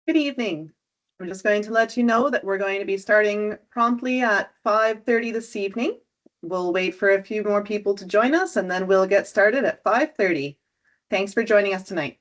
Good evening. I'm just going to let you know that we're going to be starting promptly at 5:30 this evening. We'll wait for a few more people to join us and then we'll get started at 5:30. Thanks for joining us tonight.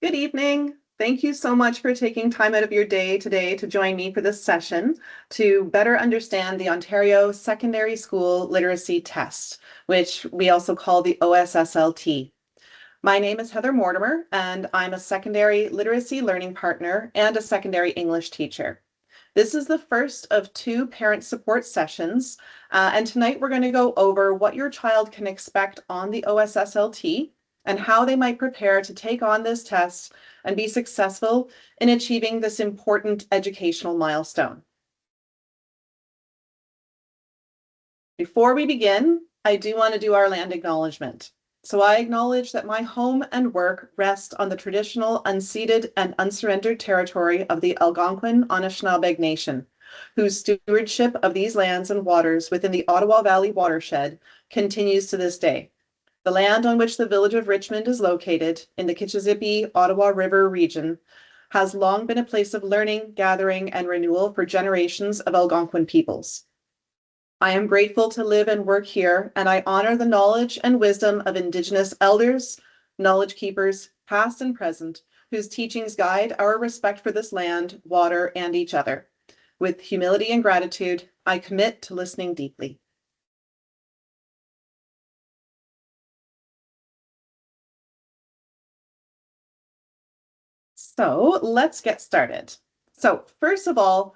Good evening. Thank you so much for taking time out of your day today to join me for this session to better understand the Ontario Secondary School Literacy Test, which we also call the OSSLT. My name is Heather Mortimer, and I'm a secondary literacy learning partner and a secondary English teacher. This is the first of two parent support sessions, and tonight we're going to go over what your child can expect on the OSSLT and how they might prepare to take on this test and be successful in achieving this important educational milestone. Before we begin, I do want to do our land acknowledgement. So I acknowledge that my home and work rest on the traditional unceded and unsurrendered territory of the Algonquin Anishinaabe Nation, whose stewardship of these lands and waters within the Ottawa Valley watershed continues to this day. The land on which the village of Richmond is located in the Kitchissippi-Ottawa River region has long been a place of learning, gathering, and renewal for generations of Algonquin peoples. I am grateful to live and work here, and I honor the knowledge and wisdom of Indigenous elders, knowledge keepers, past and present, whose teachings guide our respect for this land, water, and each other. With humility and gratitude, I commit to listening deeply. So let's get started. So first of all,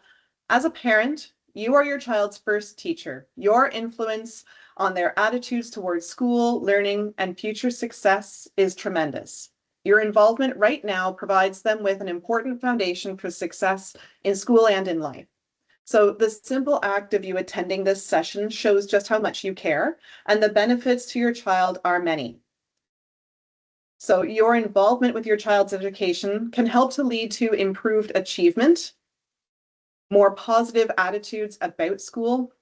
as a parent, you are your child's first teacher. Your influence on their attitudes towards school, learning, and future success is tremendous. Your involvement right now provides them with an important foundation for success in school and in life. So the simple act of you attending this session shows just how much you care, and the benefits to your child are many. So your involvement with your child's education can help to lead to improved achievement, more positive attitudes about school,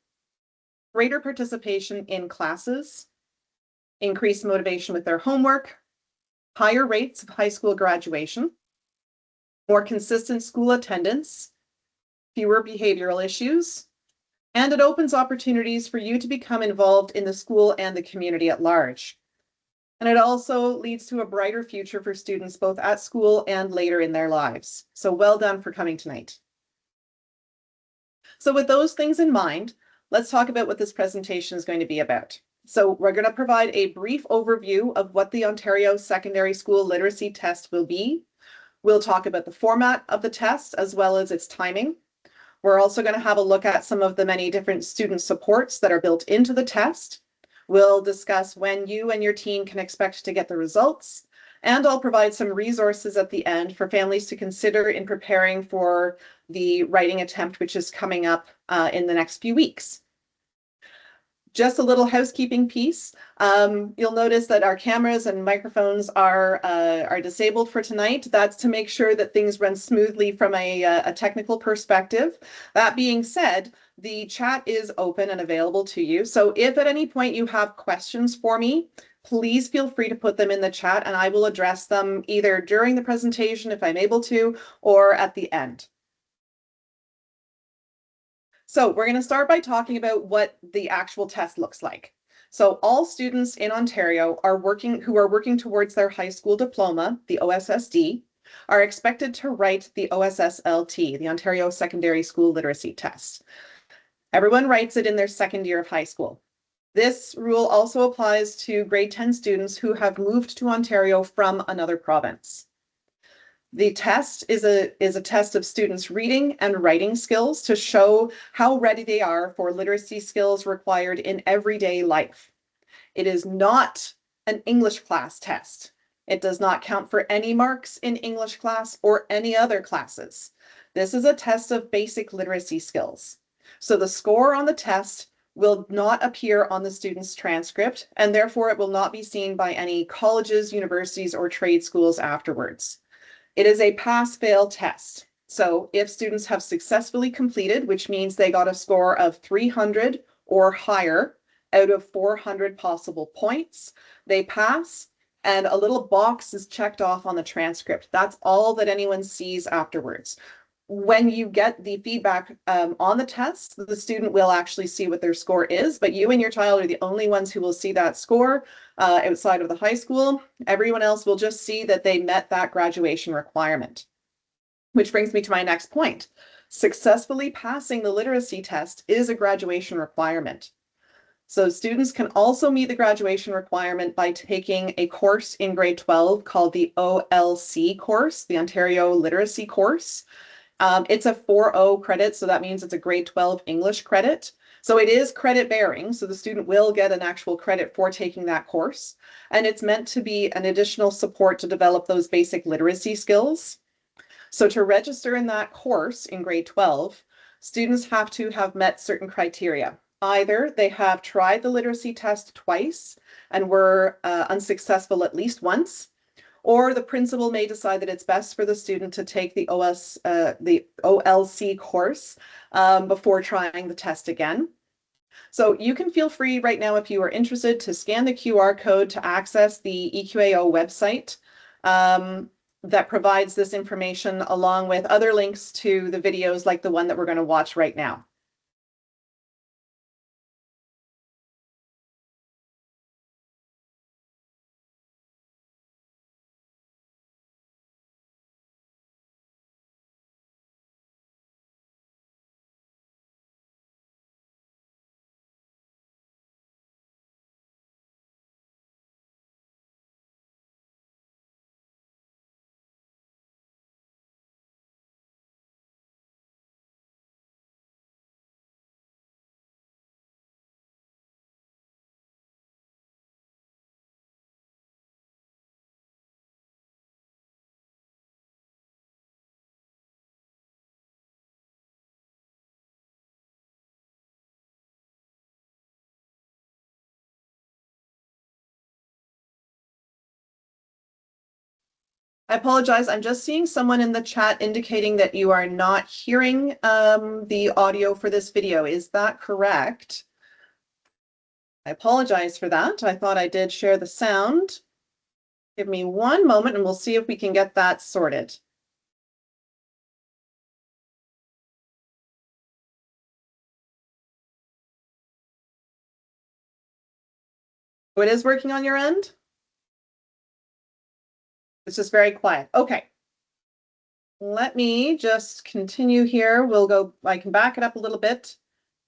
greater participation in classes, increased motivation with their homework, higher rates of high school graduation, more consistent school attendance, fewer behavioral issues, and it opens opportunities for you to become involved in the school and the community at large. And it also leads to a brighter future for students both at school and later in their lives. So well done for coming tonight. So with those things in mind, let's talk about what this presentation is going to be about. So we're going to provide a brief overview of what the Ontario Secondary School Literacy Test will be. We'll talk about the format of the test as well as its timing. We're also going to have a look at some of the many different student supports that are built into the test. We'll discuss when you and your team can expect to get the results, and I'll provide some resources at the end for families to consider in preparing for the writing attempt, which is coming up in the next few weeks. Just a little housekeeping piece. You'll notice that our cameras and microphones are disabled for tonight. That's to make sure that things run smoothly from a technical perspective. That being said, the chat is open and available to you. So if at any point you have questions for me, please feel free to put them in the chat and I will address them either during the presentation if I'm able to, or at the end. So we're going to start by talking about what the actual test looks like. So all students in Ontario who are working towards their high school diploma, the OSSD, are expected to write the OSSLT, the Ontario Secondary School Literacy Test. Everyone writes it in their second year of high school. This rule also applies to grade 10 students who have moved to Ontario from another province. The test is a test of students' reading and writing skills to show how ready they are for literacy skills required in everyday life. It is not an English class test. It does not count for any marks in English class or any other classes. This is a test of basic literacy skills. So the score on the test will not appear on the student's transcript, and therefore it will not be seen by any colleges, universities, or trade schools afterwards. It is a pass-fail test. So if students have successfully completed, which means they got a score of 300 or higher out of 400 possible points, they pass, and a little box is checked off on the transcript. That's all that anyone sees afterwards. When you get the feedback on the test, the student will actually see what their score is, but you and your child are the only ones who will see that score outside of the high school. Everyone else will just see that they met that graduation requirement. Which brings me to my next point. Successfully passing the literacy test is a graduation requirement. So students can also meet the graduation requirement by taking a course in grade 12 called the OLC course, the Ontario Literacy course. It's a 4.0 credit, so that means it's a grade 12 English credit. So it is credit bearing, so the student will get an actual credit for taking that course. And it's meant to be an additional support to develop those basic literacy skills. So to register in that course in grade 12, students have to have met certain criteria. Either they have tried the literacy test twice and were unsuccessful at least once, or the principal may decide that it's best for the student to take the OLC course before trying the test again. So you can feel free right now, if you are interested, to scan the QR code to access the EQAO website that provides this information, along with other links to the videos like the one that we're going to watch right now. I apologize. I'm just seeing someone in the chat indicating that you are not hearing the audio for this video. Is that correct? I apologize for that. I thought I did share the sound. Give me one moment and we'll see if we can get that sorted. So it is working on your end? It's just very quiet. Okay. Let me just continue here. I can back it up a little bit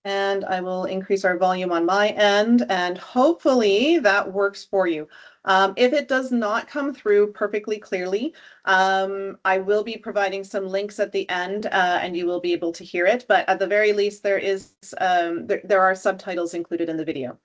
and I will increase our volume on my end and hopefully that works for you. If it does not come through perfectly clearly, I will be providing some links at the end and you will be able to hear it. But at the very least, there are subtitles included in the video.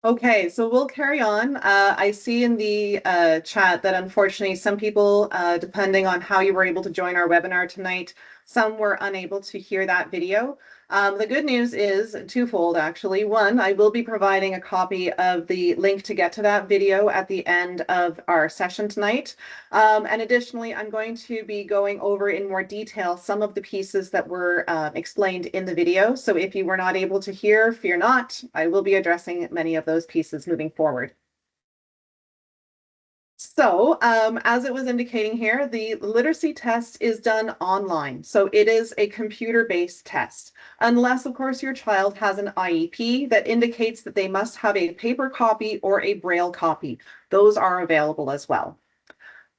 Okay, so we'll carry on. I see in the chat that unfortunately some people, depending on how you were able to join our webinar tonight, some were unable to hear that video. The good news is twofold, actually. One, I will be providing a copy of the link to get to that video at the end of our session tonight. And additionally, I'm going to be going over in more detail some of the pieces that were explained in the video. So if you were not able to hear, fear not, I will be addressing many of those pieces moving forward. So, as it was indicating here, the literacy test is done online. So it is a computer-based test, unless, of course, your child has an IEP that indicates that they must have a paper copy or a Braille copy. Those are available as well.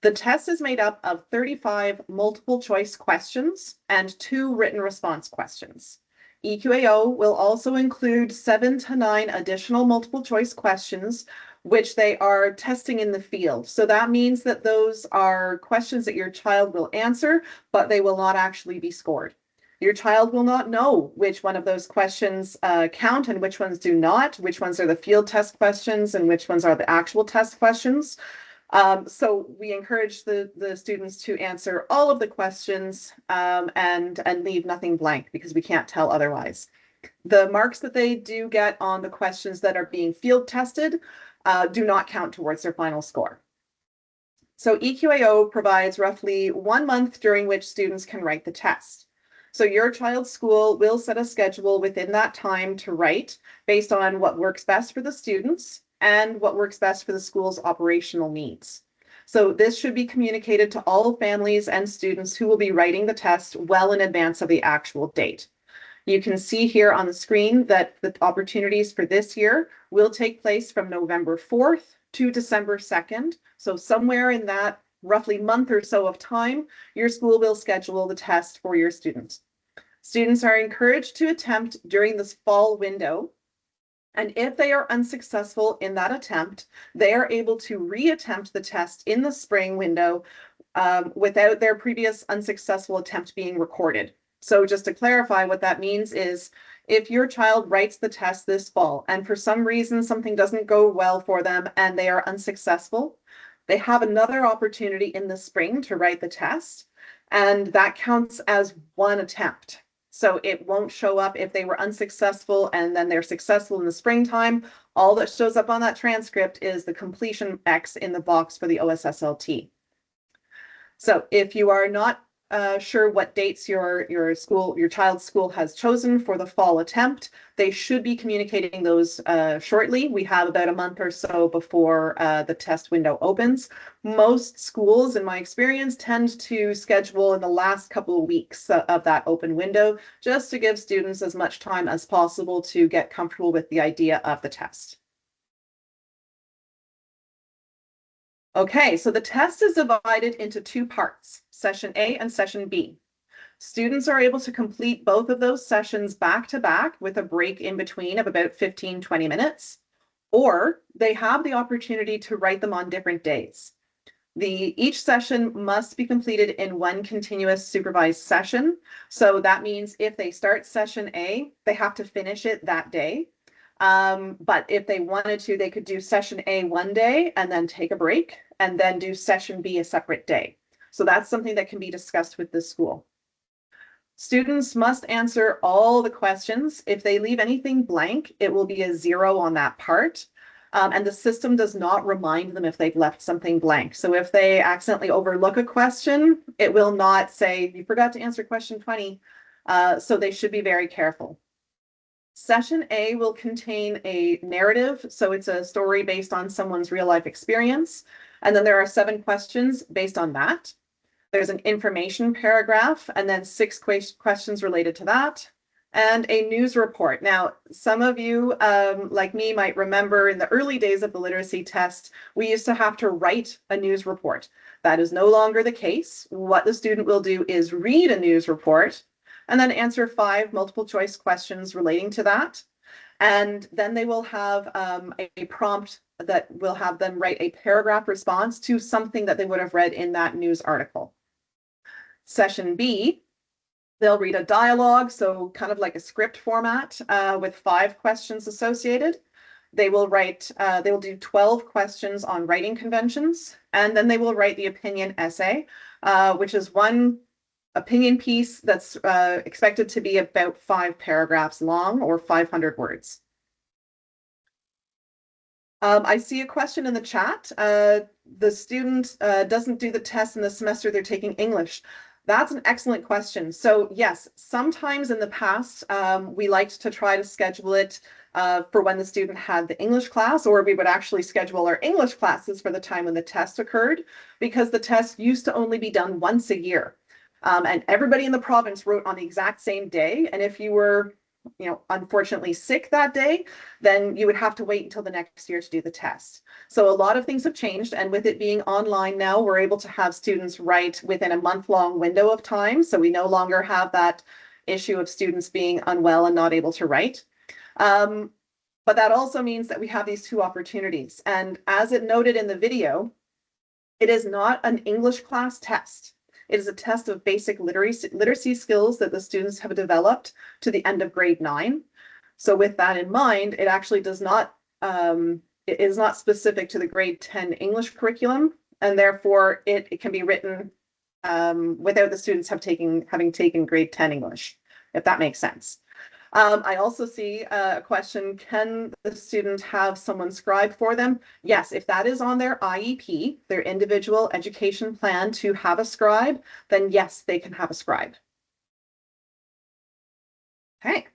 The test is made up of 35 multiple choice questions and 2 written response questions. EQAO will also include 7 to 9 additional multiple choice questions, which they are testing in the field. So that means that those are questions that your child will answer, but they will not actually be scored. Your child will not know which one of those questions count and which ones do not, which ones are the field test questions and which ones are the actual test questions. So we encourage the students to answer all of the questions and leave nothing blank because we can't tell otherwise. The marks that they do get on the questions that are being field tested do not count towards their final score. So EQAO provides roughly 1 month during which students can write the test. So your child's school will set a schedule within that time to write based on what works best for the students and what works best for the school's operational needs. So this should be communicated to all families and students who will be writing the test well in advance of the actual date. You can see here on the screen that the opportunities for this year will take place from November 4th to December 2nd. So somewhere in that roughly month or so of time, your school will schedule the test for your students. Students are encouraged to attempt during this fall window. And if they are unsuccessful in that attempt, they are able to reattempt the test in the spring window without their previous unsuccessful attempt being recorded. So just to clarify, what that means is if your child writes the test this fall and for some reason something doesn't go well for them and they are unsuccessful, they have another opportunity in the spring to write the test, and that counts as one attempt. So it won't show up if they were unsuccessful and then they're successful in the springtime. All that shows up on that transcript is the completion X in the box for the OSSLT. So if you are not sure what dates your child's school has chosen for the fall attempt, they should be communicating those shortly. We have about a month or so before the test window opens. Most schools, in my experience, tend to schedule in the last couple of weeks of that open window, just to give students as much time as possible to get comfortable with the idea of the test. Okay, so the test is divided into 2 parts, session A and session B. Students are able to complete both of those sessions back to back with a break in between of about 15-20 minutes, or they have the opportunity to write them on different days. Each session must be completed in one continuous supervised session. So that means if they start session A, they have to finish it that day. But if they wanted to, they could do session A one day and then take a break and then do session B a separate day. So that's something that can be discussed with the school. Students must answer all the questions. If they leave anything blank, it will be a 0 on that part. And the system does not remind them if they've left something blank. So if they accidentally overlook a question, it will not say, you forgot to answer question 20. So they should be very careful. Session A will contain a narrative, so it's a story based on someone's real life experience. And then there are 7 questions based on that. There's an information paragraph and then 6 questions related to that, and a news report. Now, some of you, like me, might remember in the early days of the literacy test, we used to have to write a news report. That is no longer the case. What the student will do is read a news report and then answer 5 multiple choice questions relating to that. And then they will have a prompt that will have them write a paragraph response to something that they would have read in that news article. Session B, they'll read a dialogue, so kind of like a script format with 5 questions associated. They will do 12 questions on writing conventions, and then they will write the opinion essay, which is one opinion piece that's expected to be about 5 paragraphs long or 500 words. I see a question in the chat. The student doesn't do the test in the semester they're taking English. That's an excellent question. So yes, sometimes in the past, we liked to try to schedule it for when the student had the English class, or we would actually schedule our English classes for the time when the test occurred, because the test used to only be done once a year. And everybody in the province wrote on the exact same day. And if you were, unfortunately sick that day, then you would have to wait until the next year to do the test. So a lot of things have changed. And with it being online now, we're able to have students write within a month-long window of time. So we no longer have that issue of students being unwell and not able to write. But that also means that we have these 2 opportunities. And as it noted in the video, it is not an English class test. It is a test of basic literacy skills that the students have developed to the end of grade 9. So with that in mind, it actually does not, it is not specific to the grade 10 English curriculum, and therefore it can be written without the students having taken grade 10 English, if that makes sense. I also see a question, can the student have someone scribe for them? Yes, if that is on their IEP, their individual education plan, to have a scribe, then yes, they can have a scribe. Okay,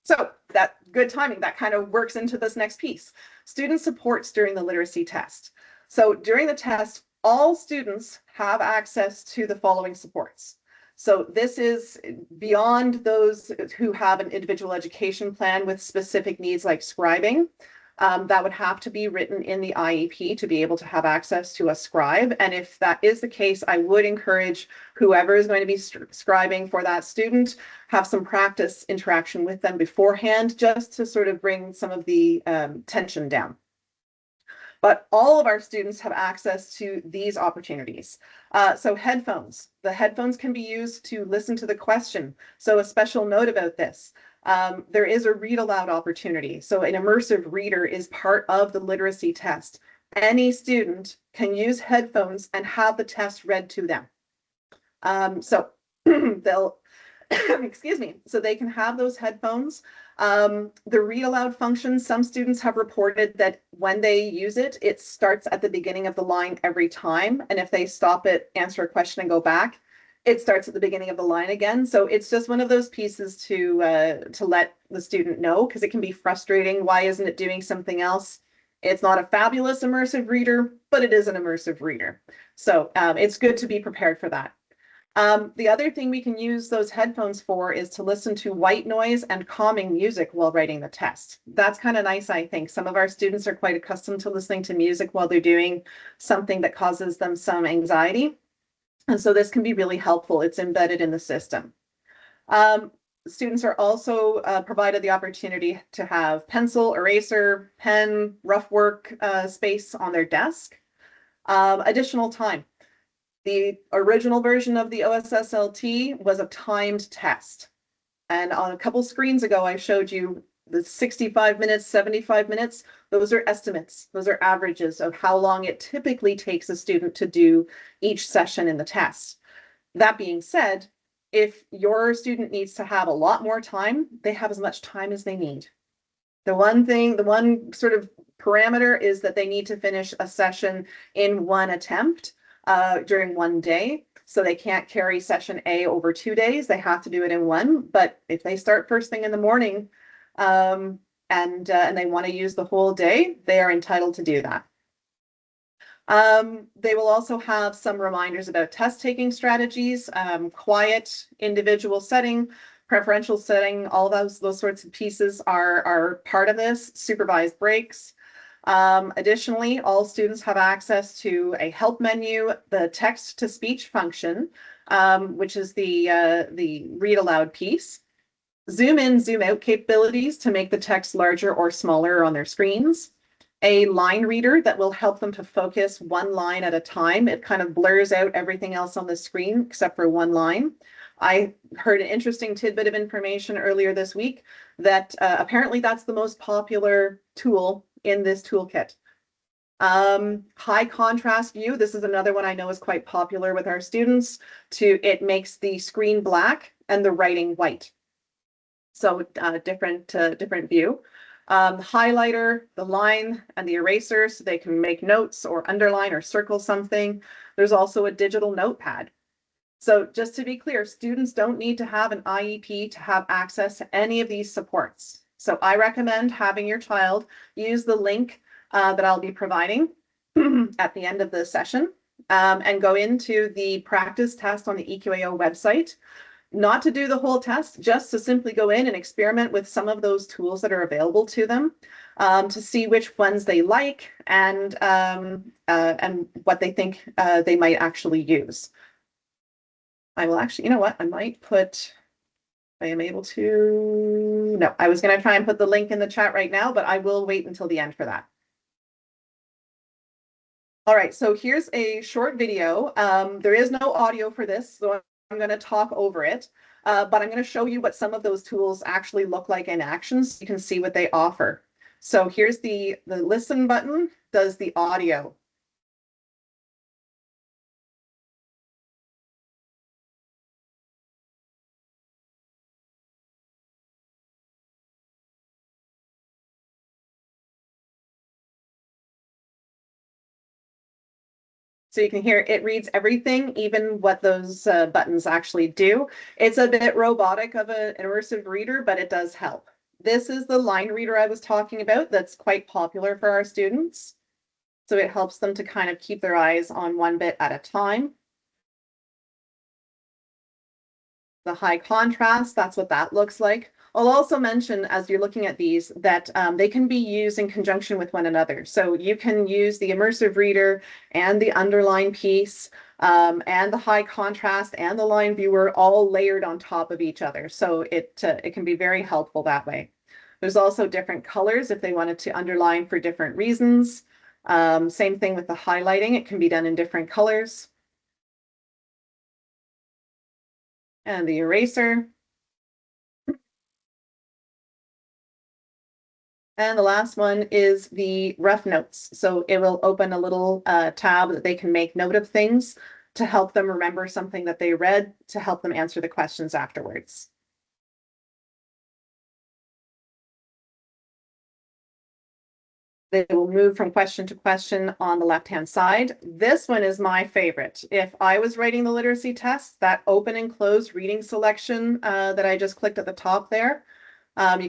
so that good timing, that kind of works into this next piece. Student supports during the literacy test. So during the test, all students have access to the following supports. So this is beyond those who have an individual education plan with specific needs like scribing. That would have to be written in the IEP to be able to have access to a scribe. And if that is the case, I would encourage whoever is going to be scribing for that student, have some practice interaction with them beforehand, just to sort of bring some of the tension down. But all of our students have access to these opportunities. So headphones. The headphones can be used to listen to the question. So a special note about this. There is a read aloud opportunity. So an immersive reader is part of the literacy test. Any student can use headphones and have the test read to them. So they'll, excuse me, so they can have those headphones. The read aloud function, some students have reported that when they use it, it starts at the beginning of the line every time. And if they stop it, answer a question and go back, it starts at the beginning of the line again. So it's just one of those pieces to let the student know, because it can be frustrating. Why isn't it doing something else? It's not a fabulous immersive reader, but it is an immersive reader. So it's good to be prepared for that. The other thing we can use those headphones for is to listen to white noise and calming music while writing the test. That's kind of nice, I think. Some of our students are quite accustomed to listening to music while they're doing something that causes them some anxiety. And so this can be really helpful. It's embedded in the system. Students are also provided the opportunity to have pencil, eraser, pen, rough work space on their desk. Additional time. The original version of the OSSLT was a timed test. And on a couple screens ago, I showed you the 65 minutes, 75 minutes. Those are estimates. Those are averages of how long it typically takes a student to do each session in the test. That being said, if your student needs to have a lot more time, they have as much time as they need. The one sort of parameter is that they need to finish a session in one attempt. During one day. So they can't carry session A over 2 days. They have to do it in one. But if they start first thing in the morning and they want to use the whole day, they are entitled to do that. They will also have some reminders about test taking strategies, quiet, individual setting, preferential setting, all those sorts of pieces are part of this. Supervised breaks. Additionally, all students have access to a help menu, the text-to-speech function, which is the read aloud piece, zoom in, zoom out capabilities to make the text larger or smaller on their screens, a line reader that will help them to focus one line at a time. It kind of blurs out everything else on the screen except for one line. I heard an interesting tidbit of information earlier this week that apparently that's the most popular tool in this toolkit. High contrast view. This is another one I know is quite popular with our students. It makes the screen black and the writing white. So different view. Highlighter, the line and the eraser, so they can make notes or underline or circle something. There's also a digital notepad. So just to be clear, students don't need to have an IEP to have access to any of these supports. So I recommend having your child use the link that I'll be providing at the end of the session and go into the practice test on the EQAO website. Not to do the whole test, just to simply go in and experiment with some of those tools that are available to them to see which ones they like and what they think they might actually use. I will actually, you know what, I might put, I am able to, no, I was going to try and put the link in the chat right now, but I will wait until the end for that. All right, so here's a short video. There is no audio for this, so I'm going to talk over it, but I'm going to show you what some of those tools actually look like in action so you can see what they offer. So here's the listen button, does the audio. So you can hear it reads everything, even what those buttons actually do. It's a bit robotic of an immersive reader, but it does help. This is the line reader I was talking about that's quite popular for our students. So it helps them to kind of keep their eyes on one bit at a time. The high contrast, that's what that looks like. I'll also mention as you're looking at these that they can be used in conjunction with one another. So you can use the immersive reader and the underline piece and the high contrast and the line viewer all layered on top of each other. So it can be very helpful that way. There's also different colors if they wanted to underline for different reasons. Same thing with the highlighting, it can be done in different colors. And the eraser. And the last one is the rough notes. So it will open a little tab that they can make note of things to help them remember something that they read to help them answer the questions afterwards. They will move from question to question on the left-hand side. This one is my favorite. If I was writing the literacy test, that open and close reading selection that I just clicked at the top there,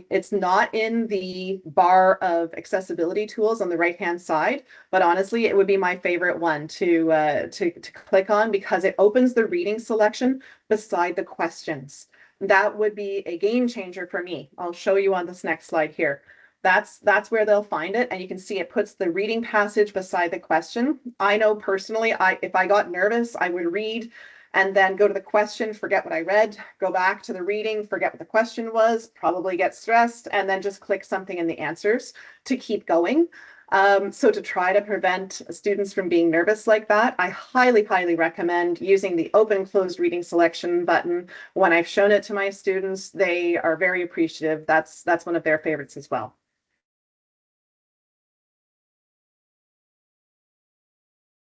it's not in the bar of accessibility tools on the right-hand side, but honestly, it would be my favorite one to click on because it opens the reading selection beside the questions. That would be a game changer for me. I'll show you on this next slide here. That's where they'll find it, and you can see it puts the reading passage beside the question. I know personally, if I got nervous, I would read and then go to the question, forget what I read, go back to the reading, forget what the question was, probably get stressed, and then just click something in the answers to keep going. So to try to prevent students from being nervous like that, I highly, highly recommend using the open closed reading selection button. When I've shown it to my students, they are very appreciative. That's one of their favorites as well.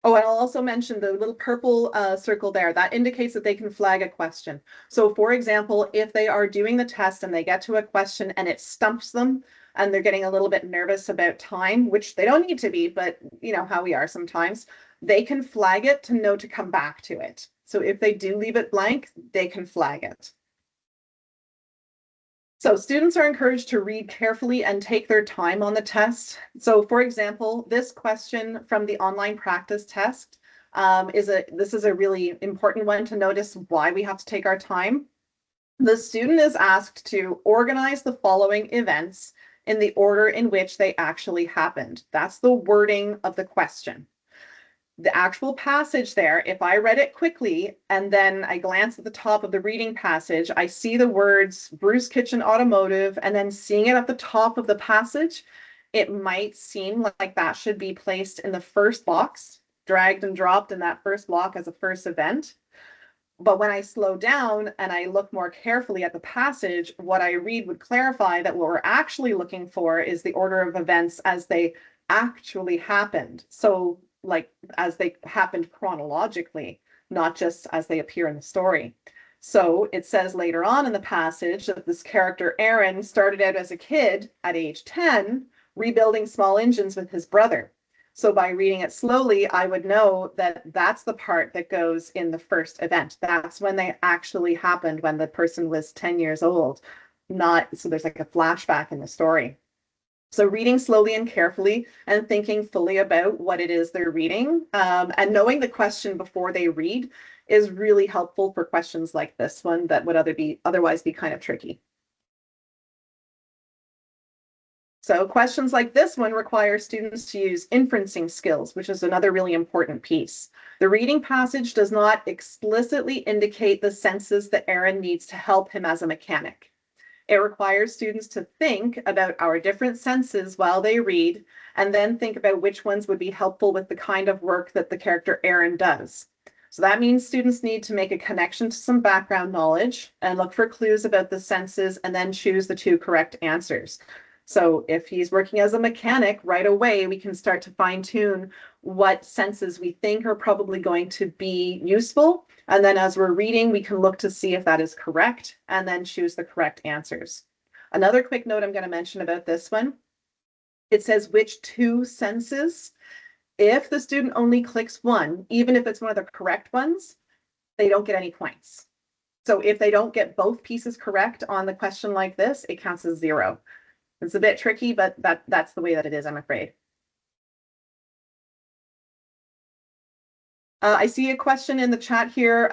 Oh, and I'll also mention the little purple circle there. That indicates that they can flag a question. So for example, if they are doing the test and they get to a question and it stumps them and they're getting a little bit nervous about time, which they don't need to be, but you know how we are sometimes, they can flag it to know to come back to it. So if they do leave it blank, they can flag it. So students are encouraged to read carefully and take their time on the test. So for example, this question from the online practice test this is a really important one to notice why we have to take our time. The student is asked to organize the following events in the order in which they actually happened. That's the wording of the question. The actual passage there, if I read it quickly and then I glance at the top of the reading passage, I see the words Bruce Kitchen Automotive, and then seeing it at the top of the passage, it might seem like that should be placed in the first box, dragged and dropped in that first block as a first event. But when I slow down and I look more carefully at the passage, what I read would clarify that what we're actually looking for is the order of events as they actually happened. So, like, as they happened chronologically, not just as they appear in the story. So it says later on in the passage that this character, Aaron, started out as a kid at age 10, rebuilding small engines with his brother. So by reading it slowly, I would know that that's the part that goes in the first event. That's when they actually happened, when the person was 10 years old. Not so there's like a flashback in the story. So reading slowly and carefully and thinking fully about what it is they're reading, and knowing the question before they read is really helpful for questions like this one that would otherwise be kind of tricky. So questions like this one require students to use inferencing skills, which is another really important piece. The reading passage does not explicitly indicate the senses that Aaron needs to help him as a mechanic. It requires students to think about our different senses while they read, and then think about which ones would be helpful with the kind of work that the character Aaron does. So that means students need to make a connection to some background knowledge and look for clues about the senses and then choose the two correct answers. So if he's working as a mechanic, right away, we can start to fine tune what senses we think are probably going to be useful. And then as we're reading, we can look to see if that is correct and then choose the correct answers. Another quick note I'm going to mention about this one. It says which two senses. If the student only clicks one, even if it's one of the correct ones, they don't get any points. So if they don't get both pieces correct on the question like this, it counts as 0. It's a bit tricky, but that's the way that it is, I'm afraid. I see a question in the chat here.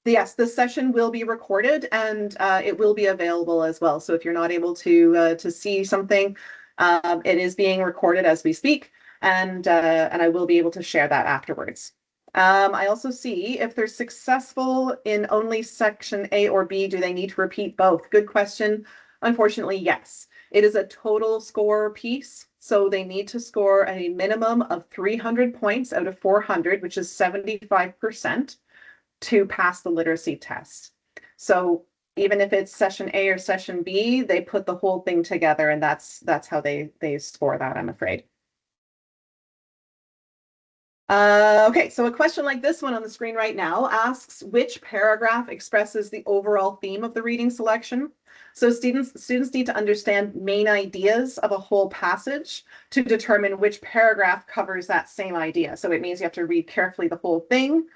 Yes, this session will be recorded and it will be available as well. So if you're not able to see something, it is being recorded as we speak, and I will be able to share that afterwards. I also see if they're successful in only section A or B, do they need to repeat both? Good question. Unfortunately, yes. It is a total score piece, so they need to score a minimum of 300 points out of 400, which is 75%, to pass the literacy test. So even if it's session A or session B, they put the whole thing together, and that's how they score that, I'm afraid. Okay, so a question like this one on the screen right now asks which paragraph expresses the overall theme of the reading selection. So students need to understand main ideas of a whole passage to determine which paragraph covers that same idea. So it means you have to read carefully the whole thing,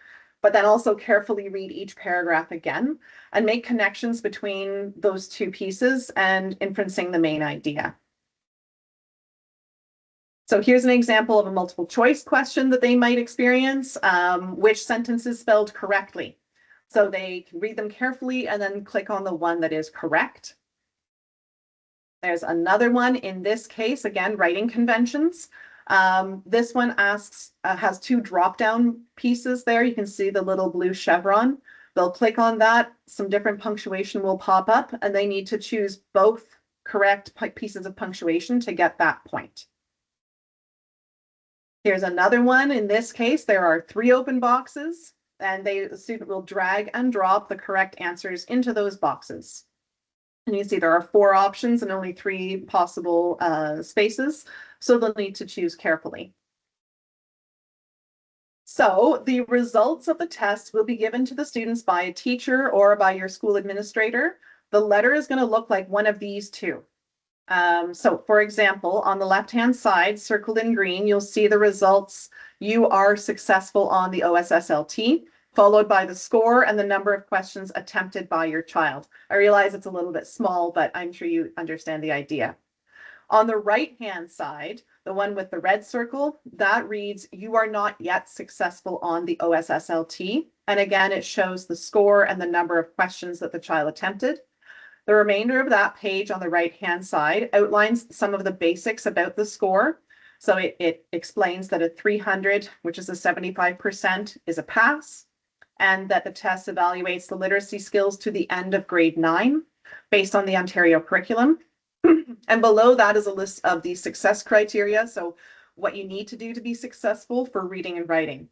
but then also carefully read each paragraph again and make connections between those two pieces and inferencing the main idea. So here's an example of a multiple choice question that they might experience. Which sentence is spelled correctly? So they can read them carefully and then click on the one that is correct. There's another one in this case, again, writing conventions. This one asks, has two drop-down pieces there. You can see the little blue chevron. They'll click on that. Some different punctuation will pop up and they need to choose both correct pieces of punctuation to get that point. Here's another one. In this case, there are 3 open boxes, and the student will drag and drop the correct answers into those boxes. And you see there are 4 options and only 3 possible spaces, so they'll need to choose carefully. So the results of the test will be given to the students by a teacher or by your school administrator. The letter is going to look like one of these 2. So for example, on the left-hand side, circled in green, you'll see the results. You are successful on the OSSLT, followed by the score and the number of questions attempted by your child. I realize it's a little bit small, but I'm sure you understand the idea. On the right-hand side, the one with the red circle, that reads, you are not yet successful on the OSSLT. And again, it shows the score and the number of questions that the child attempted. The remainder of that page on the right-hand side outlines some of the basics about the score. So it explains that a 300, which is a 75%, is a pass, and that the test evaluates the literacy skills to the end of grade 9 based on the Ontario curriculum. And below that is a list of the success criteria. So what you need to do to be successful for reading and writing.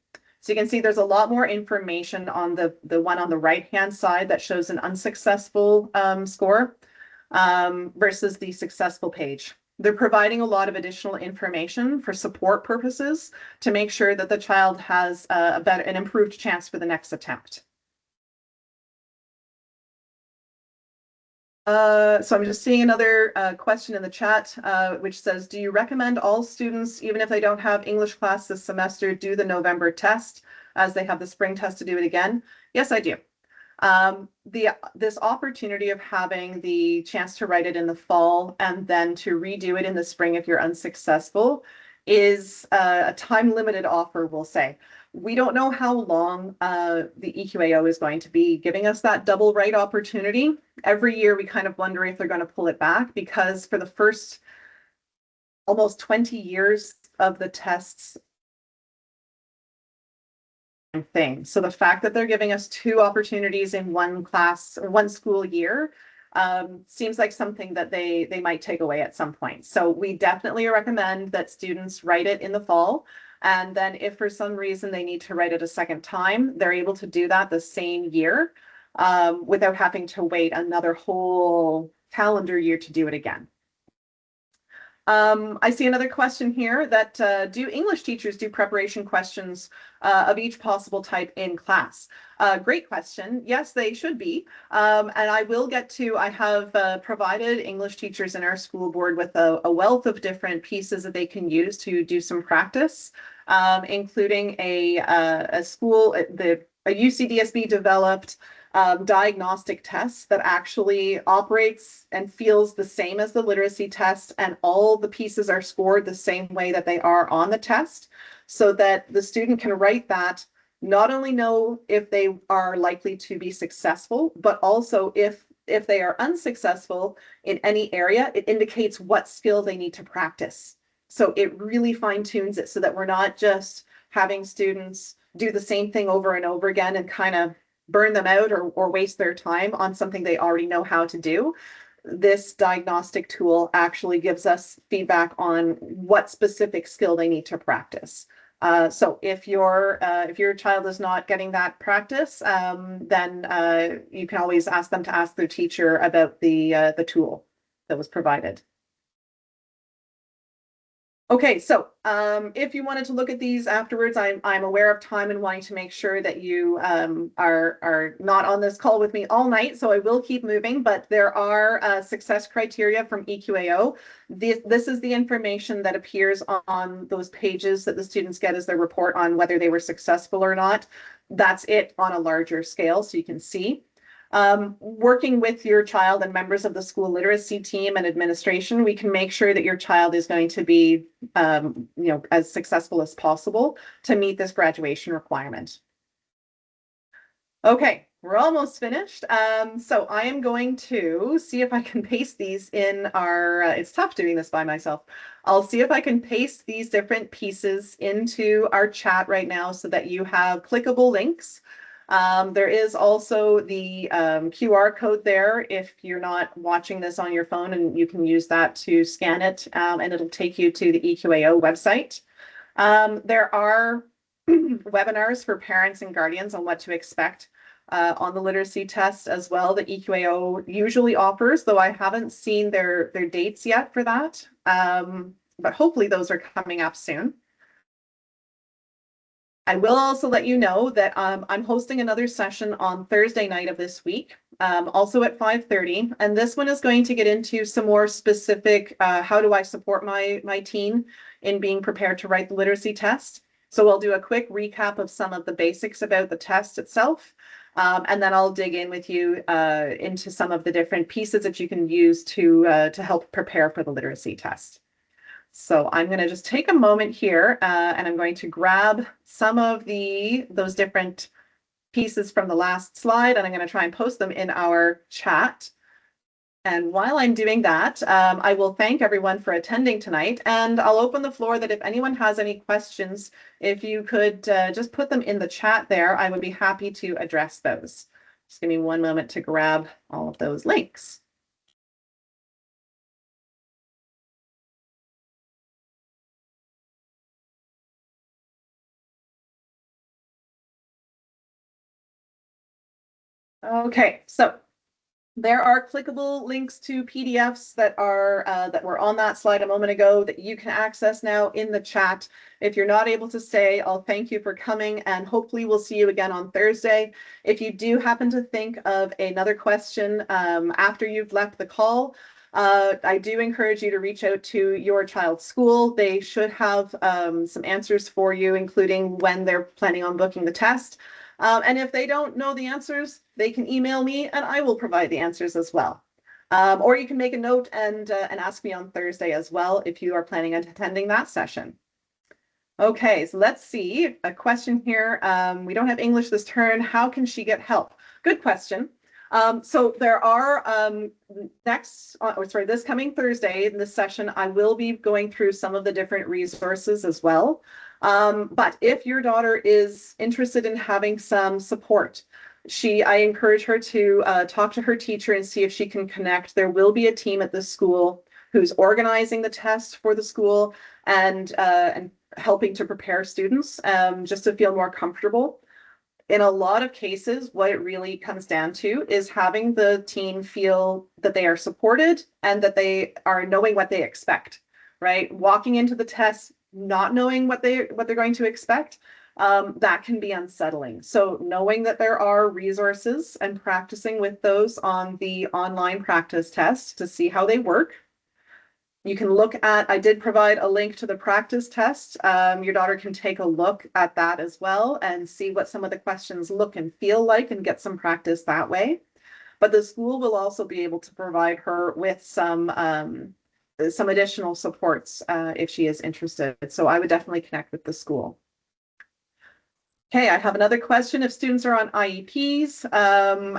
So you can see there's a lot more information on the one on the right-hand side that shows an unsuccessful score versus the successful page. They're providing a lot of additional information for support purposes to make sure that the child has an improved chance for the next attempt. So I'm just seeing another question in the chat, which says, do you recommend all students, even if they don't have English class this semester, do the November test as they have the spring test to do it again? Yes, I do. This opportunity of having the chance to write it in the fall and then to redo it in the spring if you're unsuccessful is a time-limited offer, we'll say. We don't know how long the EQAO is going to be giving us that double write opportunity. Every year we kind of wonder if they're going to pull it back, because for the first almost 20 years of the tests thing. So the fact that they're giving us 2 opportunities in one class or one school year seems like something that they might take away at some point. So we definitely recommend that students write it in the fall. And then if for some reason they need to write it a second time, they're able to do that the same year without having to wait another whole calendar year to do it again. I see another question here that do English teachers do preparation questions of each possible type in class? Great question. Yes, they should be. And I will get to, I have provided English teachers in our school board with a wealth of different pieces that they can use to do some practice, including a UCDSB developed diagnostic test that actually operates and feels the same as the literacy test, and all the pieces are scored the same way that they are on the test, so that the student can write that, not only know if they are likely to be successful, but also if they are unsuccessful in any area, it indicates what skill they need to practice. So it really fine-tunes it so that we're not just having students do the same thing over and over again and kind of burn them out or waste their time on something they already know how to do. This diagnostic tool actually gives us feedback on what specific skill they need to practice. So if your child is not getting that practice, then you can always ask them to ask their teacher about the tool that was provided. Okay, so if you wanted to look at these afterwards, I'm aware of time and wanting to make sure that you are not on this call with me all night, so I will keep moving, but there are success criteria from EQAO. This is the information that appears on those pages that the students get as their report on whether they were successful or not. That's it on a larger scale, so you can see. Working with your child and members of the school literacy team and administration, we can make sure that your child is going to be as successful as possible to meet this graduation requirement. Okay, we're almost finished. So I am going to see if I can paste these in our, it's tough doing this by myself. I'll see if I can paste these different pieces into our chat right now so that you have clickable links. There is also the QR code there if you're not watching this on your phone, and you can use that to scan it, and it'll take you to the EQAO website. There are webinars for parents and guardians on what to expect on the literacy test as well that EQAO usually offers, though I haven't seen their dates yet for that, but hopefully those are coming up soon. I will also let you know that I'm hosting another session on Thursday night of this week, also at 5:30, and this one is going to get into some more specific how do I support my teen in being prepared to write the literacy test. So I'll do a quick recap of some of the basics about the test itself, and then I'll dig in with you into some of the different pieces that you can use to help prepare for the literacy test. So I'm going to just take a moment here and I'm going to grab some of those different pieces from the last slide, and I'm going to try and post them in our chat. And while I'm doing that, I will thank everyone for attending tonight, and I'll open the floor that if anyone has any questions, if you could just put them in the chat there, I would be happy to address those. Just give me one moment to grab all of those links. Okay, so there are clickable links to PDFs that are that were on that slide a moment ago that you can access now in the chat. If you're not able to stay, I'll thank you for coming, and hopefully we'll see you again on Thursday. If you do happen to think of another question after you've left the call, I do encourage you to reach out to your child's school. They should have some answers for you, including when they're planning on booking the test. And if they don't know the answers, they can email me and I will provide the answers as well. Or you can make a note and ask me on Thursday as well if you are planning on attending that session. Okay, so let's see a question here. We don't have English this turn. How can she get help? Good question. So there are this coming Thursday in this session, I will be going through some of the different resources as well. But if your daughter is interested in having some support, I encourage her to talk to her teacher and see if she can connect. There will be a team at the school who's organizing the test for the school and helping to prepare students just to feel more comfortable. In a lot of cases, what it really comes down to is having the team feel that they are supported and that they are knowing what they expect, right? Walking into the test, not knowing what they're going to expect, that can be unsettling. So knowing that there are resources and practicing with those on the online practice test to see how they work. You can look at, I did provide a link to the practice test. Your daughter can take a look at that as well and see what some of the questions look and feel like and get some practice that way. But the school will also be able to provide her with some additional supports if she is interested. So I would definitely connect with the school. Okay, I have another question. If students are on IEPs,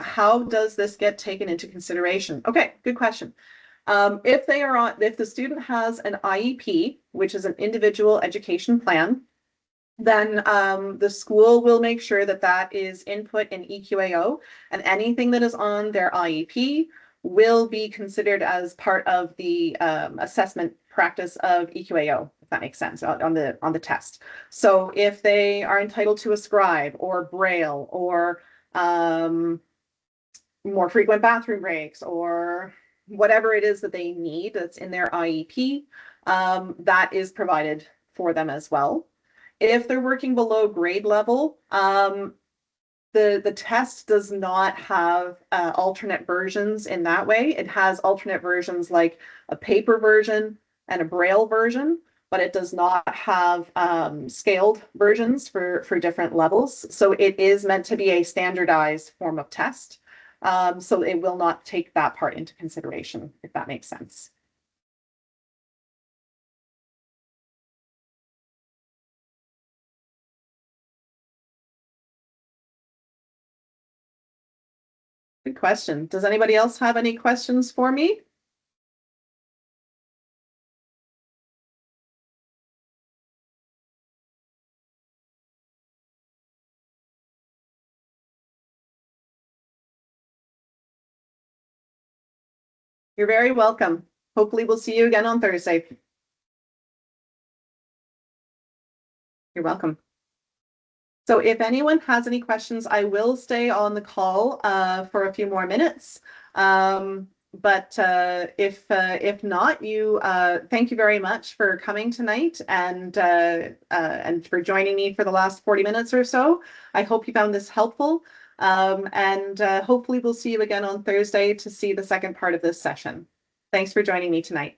how does this get taken into consideration? Okay, good question. If the student has an IEP, which is an individual education plan, then the school will make sure that that is input in EQAO, and anything that is on their IEP will be considered as part of the assessment practice of EQAO, if that makes sense, on the test. So if they are entitled to a scribe or braille or more frequent bathroom breaks or whatever it is that they need that's in their IEP, that is provided for them as well. If they're working below grade level, the test does not have alternate versions in that way. It has alternate versions like a paper version and a braille version, but it does not have scaled versions for different levels. So it is meant to be a standardized form of test. So it will not take that part into consideration, if that makes sense. Good question. Does anybody else have any questions for me? You're very welcome. Hopefully we'll see you again on Thursday. You're welcome. So if anyone has any questions, I will stay on the call for a few more minutes. But if not, thank you very much for coming tonight and for joining me for the last 40 minutes or so. I hope you found this helpful. And hopefully we'll see you again on Thursday to see the second part of this session. Thanks for joining me tonight.